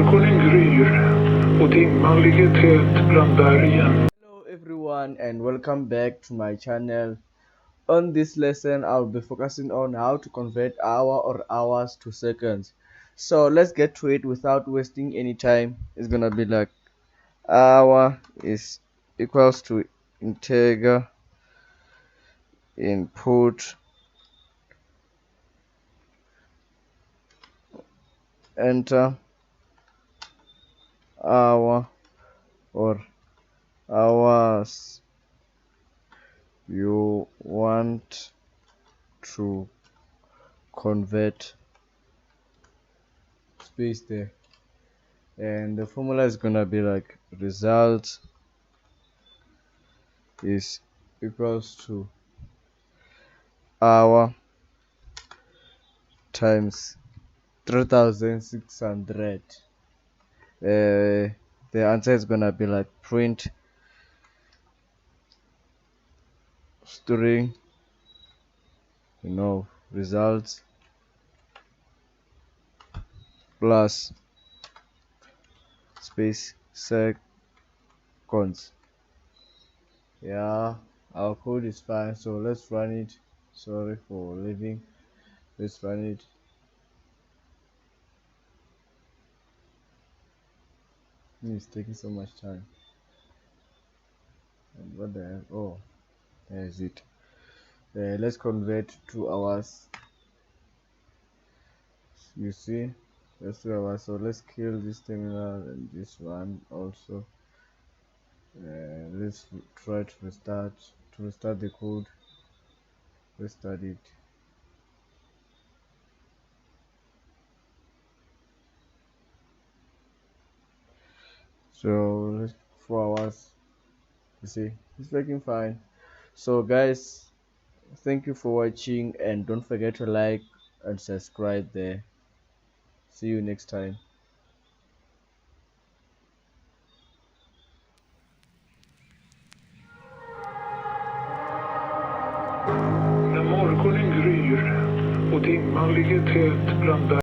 morgonen gryr och dimman ligger tät bland bergen. Hello everyone and welcome back to my channel. On this lesson I'll be focusing on how to convert hour or hours to seconds. So let's get to it without wasting any time. It's gonna be like hour is equals to integer input, enter hour or hours you want to convert, space there, and the formula is gonna be like result is equals to hour times 3600. The answer is gonna be like print string, results plus space seconds. Yeah, our code is fine, so let's run it. Sorry for leaving. Let's run it. It's taking so much time. And what the hell? Oh, there is it. Let's convert 2 hours. You see, let's 2 hours. So let's kill this terminal and this one also. Let's try to restart the code. Restart it. So let's 4 hours. You see, it's working fine. So guys, thank you for watching and don't forget to like and subscribe there. See you next time. När morgonen gryr och dimman ligger tät bland bergen.